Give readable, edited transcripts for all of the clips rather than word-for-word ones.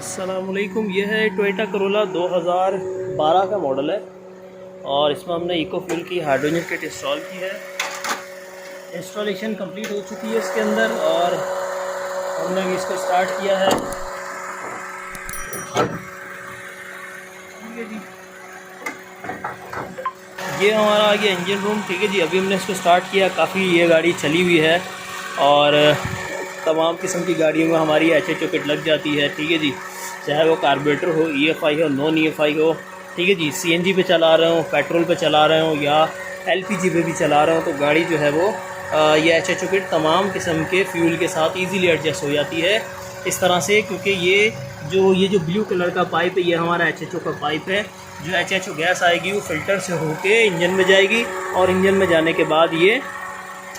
अस्सलामुअलैकुम। ये है टोयोटा करोला 2012 का मॉडल है और इसमें हमने इको फ्यूल की हाइड्रोजन किट इंस्टॉल की है। इंस्टॉलेशन कंप्लीट हो चुकी है इसके अंदर और हमने भी इसको स्टार्ट किया है। ठीक है जी, ये हमारा आ गया इंजन रूम। ठीक है जी, अभी हमने इसको स्टार्ट किया। काफ़ी ये गाड़ी चली हुई है और तमाम किस्म की गाड़ियों में हमारी HHO किट लग जाती है। ठीक है जी, चाहे वो कार्बोरेटर हो, EFI हो, नॉन EFI हो। ठीक है जी, CNG पे चला रहे हो, पेट्रोल पे चला रहे हो या LPG पे भी चला रहे हो, तो गाड़ी जो है वो ये HHO किट तमाम किस्म के फ्यूल के साथ इजीली एडजस्ट हो जाती है इस तरह से। क्योंकि ये जो ब्लू कलर का पाइप है, ये हमारा HHO का पाइप है। जो HHO गैस आएगी वो फ़िल्टर से होके इंजन में जाएगी और इंजन में जाने के बाद ये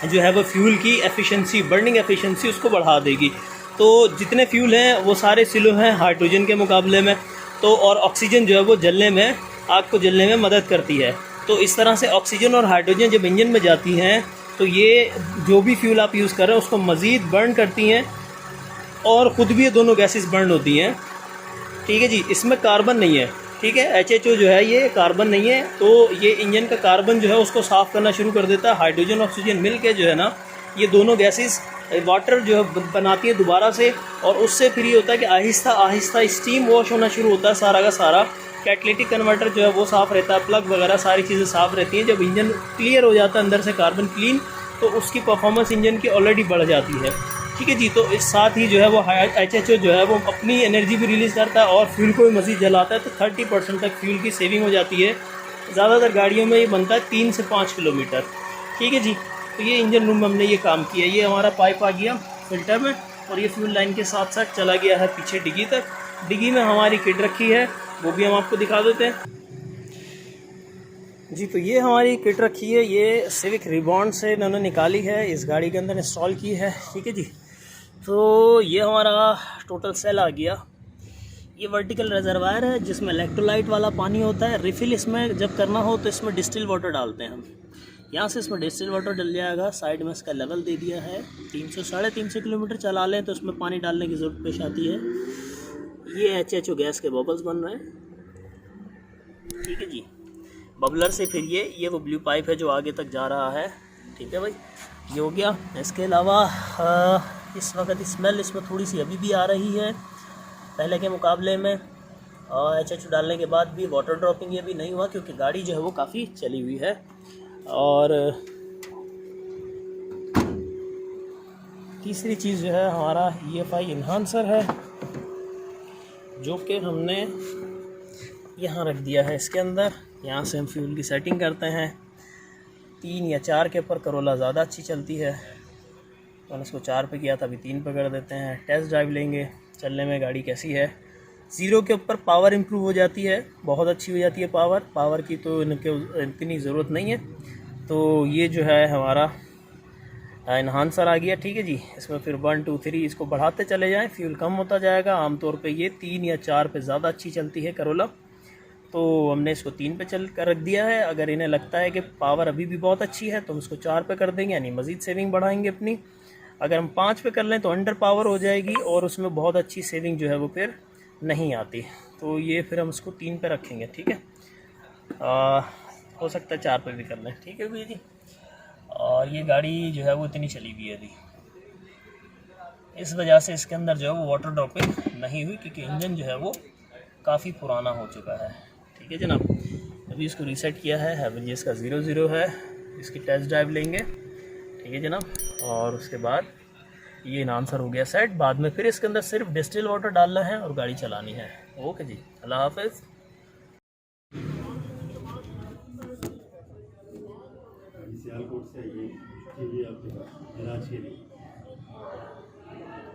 जो है वो फ्यूल की एफिशिएंसी, बर्निंग एफिशिएंसी उसको बढ़ा देगी। तो जितने फ्यूल हैं वो सारे स्लो हैं हाइड्रोजन के मुकाबले में। तो और ऑक्सीजन जो है वो जलने में, आग को जलने में मदद करती है। तो इस तरह से ऑक्सीजन और हाइड्रोजन जब इंजन में जाती हैं तो ये जो भी फ्यूल आप यूज़ कर रहे हैं उसको मज़ीद बर्न करती हैं और ख़ुद भी ये दोनों गैसेस बर्न होती हैं। ठीक है जी, इसमें कार्बन नहीं है। ठीक है, HHO जो है ये कार्बन नहीं है, तो ये इंजन का कार्बन जो है उसको साफ़ करना शुरू कर देता है। हाइड्रोजन ऑक्सीजन मिल के जो है ना, ये दोनों गैसेस वाटर जो है बनाती है दोबारा से, और उससे फिर ये होता है कि आहिस्ता आहिस्ता स्टीम वॉश होना शुरू होता है सारा का सारा। कैटलिटिक कन्वर्टर जो है वो साफ़ रहता है, प्लग वगैरह सारी चीज़ें साफ़ रहती हैं। जब इंजन क्लियर हो जाता है अंदर से कार्बन क्लीन, तो उसकी परफॉर्मेंस इंजन की ऑलरेडी बढ़ जाती है। ठीक है जी, तो इस साथ ही जो है वो HHO जो है वो अपनी एनर्जी भी रिलीज़ करता है और फ्यूल को भी मज़ीद जलाता है। तो 30% तक फ्यूल की सेविंग हो जाती है। ज़्यादातर गाड़ियों में ये बनता है 3 से 5 किलोमीटर। ठीक है जी, तो ये इंजन रूम में हमने ये काम किया। ये हमारा पाइप आ गया फिल्टर में और ये फ्यूल लाइन के साथ साथ चला गया है पीछे डिग्गी तक। डिग्गी में हमारी किट रखी है, वो भी हम आपको दिखा देते हैं जी। तो ये हमारी किट रखी है, ये सिविक रिबॉन्ड से इन्होंने निकाली है, इस गाड़ी के अंदर इंस्टॉल की है। ठीक है जी, तो ये हमारा टोटल सेल आ गया। ये वर्टिकल रिजर्वायर है जिसमें इलेक्ट्रोलाइट वाला पानी होता है। रिफ़िल इसमें जब करना हो तो इसमें डिस्टिल वाटर डालते हैं हम। यहाँ से इसमें डिस्टिल वाटर डल जाएगा। साइड में इसका लेवल दे दिया है। 300-350 किलोमीटर चला लें तो इसमें पानी डालने की ज़रूरत पेश आती है। ये HHO गैस के बबल्स बन रहे हैं। ठीक है जी, बबलर से फिर ये वो ब्लू पाइप है जो आगे तक जा रहा है। ठीक है भाई, ये हो गया। इसके अलावा इस वक्त स्मेल इसमें थोड़ी सी अभी भी आ रही है पहले के मुकाबले में। HHO डालने के बाद भी वाटर ड्रॉपिंग ये भी नहीं हुआ क्योंकि गाड़ी जो है वो काफ़ी चली हुई है। और तीसरी चीज़ जो है हमारा EFI इन्हांसर है जो कि हमने यहाँ रख दिया है इसके अंदर। यहाँ से हम फ्यूल की सेटिंग करते हैं। 3 या 4 के ऊपर करोला ज़्यादा अच्छी चलती है, मैंने इसको 4 पे किया था, अभी 3 पे कर देते हैं। टेस्ट ड्राइव लेंगे चलने में गाड़ी कैसी है। 0 के ऊपर पावर इम्प्रूव हो जाती है, बहुत अच्छी हो जाती है पावर की तो इतनी ज़रूरत नहीं है। तो ये जो है हमारा इन्हांसर आ गया। ठीक है जी, इसमें फिर 1 2 3 इसको बढ़ाते चले जाएं, फ्यूल कम होता जाएगा। आमतौर पे ये 3 या 4 पे ज़्यादा अच्छी चलती है करोला, तो हमने इसको 3 पे चल कर रख दिया है। अगर इन्हें लगता है कि पावर अभी भी बहुत अच्छी है तो हम इसको 4 पे कर देंगे, यानी मज़ीद सेविंग बढ़ाएंगे अपनी। अगर हम 5 पे कर लें तो अंडर पावर हो जाएगी और उसमें बहुत अच्छी सेविंग जो है वो फिर नहीं आती। तो ये फिर हम इसको 3 पे रखेंगे। ठीक है, हो सकता है 4 पे भी कर लें। ठीक है भैया जी, और ये गाड़ी जो है वो इतनी चली हुई है अभी, इस वजह से इसके अंदर जो है वो वाटर ड्रॉपिंग नहीं हुई क्योंकि इंजन जो है वो काफ़ी पुराना हो चुका है। ठीक है जनाब, अभी इसको रीसेट किया है। अभी इसका 00 है। इसकी टेस्ट ड्राइव लेंगे। ठीक है जनाब, और उसके बाद ये इन्हांसर हो गया सेट। बाद में फिर इसके अंदर सिर्फ डिस्टिल वाटर डालना है और गाड़ी चलानी है। ओके जी, अल्लाह हाफिज़।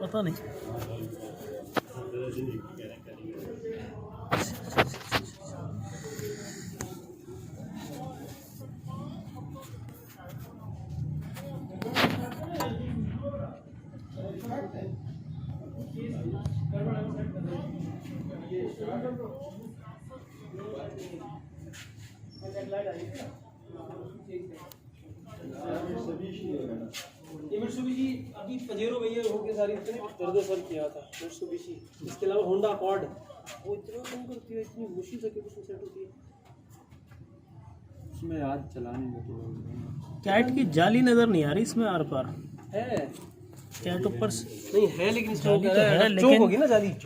पता नहीं ये मित्सुबिशी अभी पजेरो भैया हो के सारी इतने दर्द सर किया था मित्सुबिशी। इसके अलावा होंडा अकॉर्ड वो इतना कम करती है, इतनी मुश्किल से कुछ सेट होती है उसमें। आज चलाने में तो कैट की जाली नज़र नहीं आ रही इसमें आर पार है, कैट ऊपर से नहीं है लेकिन इसमें जाली तो है, चौक लेकिन होगी ना जाली।